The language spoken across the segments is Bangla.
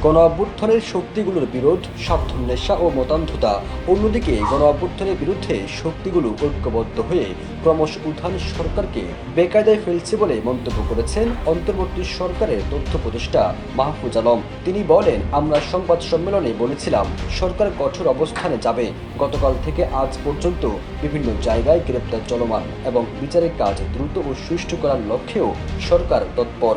গণ অভ্যুত্থানের শক্তিগুলোর বিরোধ, স্বার্থন্বেষা ও মতান্ধতা, অন্যদিকে গণ অভ্যুত্থানের বিরুদ্ধে শক্তিগুলো ঐক্যবদ্ধ হয়ে ক্রমশ উত্থান সরকারকে বেকায়দায় ফেলছে বলে মন্তব্য করেছেন অন্তর্বর্তী সরকারের তথ্য উপদেষ্টা মাহফুজ আলম। তিনি বলেন, আমরা সংবাদ সম্মেলনে বলেছিলাম সরকার কঠোর অবস্থানে যাবে। গতকাল থেকে আজ পর্যন্ত বিভিন্ন জায়গায় গ্রেপ্তার চলমান এবং বিচারের কাজ দ্রুত ও সুষ্ঠু করার লক্ষ্যেও সরকার তৎপর।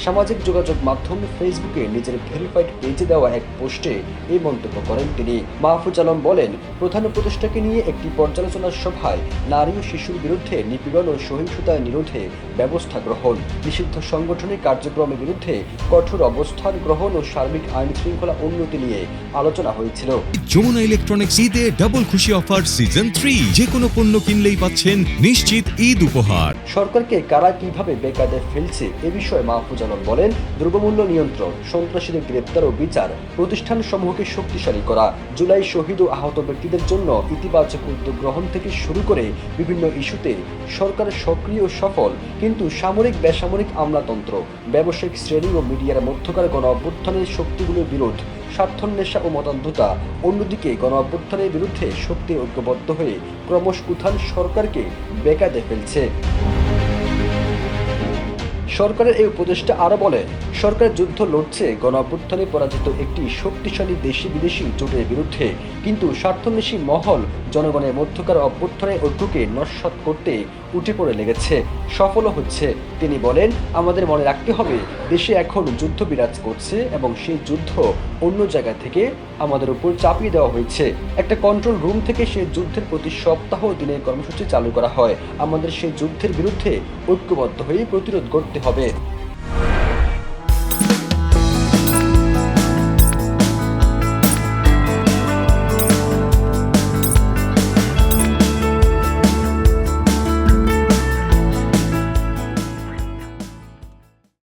সামাজিক যোগাযোগ মাধ্যম ফেসবুকে নিজের ভেরিফাইড পেজে দেওয়া এক পোস্টে এই মন্তব্য করেন তিনি। মাহফুজ আলম বলেন, প্রধান উপদেষ্টাকে নিয়ে একটি পর্যালোচনা সভায় নারী ও শিশুর বিরুদ্ধে নিপীড়ন ও সহিংসতা নিরোধে ব্যবস্থা গ্রহণ, নিষিদ্ধ সাংগঠনিক কার্যক্রমের বিরুদ্ধে কঠোর অবস্থান গ্রহণ ও সার্বিক আইন শৃঙ্খলা উন্নতি নিয়ে আলোচনা হয়েছিল। যমুনা ইলেকট্রনিক্স ঈদে ডাবল খুশি অফার সিজন 3, যে কোনো পণ্য কিনলেই পাচ্ছেন নিশ্চিত ঈদ উপহার। সরকারকে কারা কিভাবে বেকায়দায় ফেলছে এ বিষয়ে মাহফুজ আলম বলেন, দ্রব্যমূল্য নিয়ন্ত্রণ, সন্ত্রাসীদের গ্রেপ্তার ও বিচার, প্রতিষ্ঠানসমূহকে শক্তিশালী করা, জুলাই শহীদ ও আহত ব্যক্তিদের জন্য ইতিবাচক উদ্যোগ গ্রহণ থেকে শুরু করে বিভিন্ন ইস্যুতে সরকার সক্রিয় ও সফল। কিন্তু সামরিক বেসামরিক আমলাতন্ত্র, ব্যবসায়িক শ্রেণী ও মিডিয়ার মধ্যকার গণ অভ্যুত্থানের শক্তিগুলোর বিরোধ, স্বার্থন্বেষা ও মতান্ধতা, অন্যদিকে গণ অভ্যুত্থানের বিরুদ্ধে শক্তি ঐক্যবদ্ধ হয়ে ক্রমশ উত্থান সরকারকে বেকায়দায় ফেলছে। সরকারের এই উপদেষ্টা আরও বলেন, সরকার যুদ্ধ লড়ছে গণ অভ্যুত্থানে পরাজিত একটি শক্তিশালী দেশি বিদেশি জোটের বিরুদ্ধে, কিন্তু স্বার্থন্বেষী মহল জনগণের মধ্যকার অভ্যুত্থানের ঐক্যকে নস্যাৎ করতে উঠে পড়ে লেগেছে, সফলও হচ্ছে। তিনি বলেন, আমাদের মনে রাখতে হবে দেশে এখন যুদ্ধ বিরাজ করছে এবং সেই যুদ্ধ অন্য জায়গা থেকে আমাদের উপর চাপিয়ে দেওয়া হয়েছে। একটা কন্ট্রোল রুম থেকে সেই যুদ্ধের প্রতি সপ্তাহ দিনের কর্মসূচি চালু করা হয়। আমাদের সেই যুদ্ধের বিরুদ্ধে ঐক্যবদ্ধ হয়ে প্রতিরোধ করতে হবে।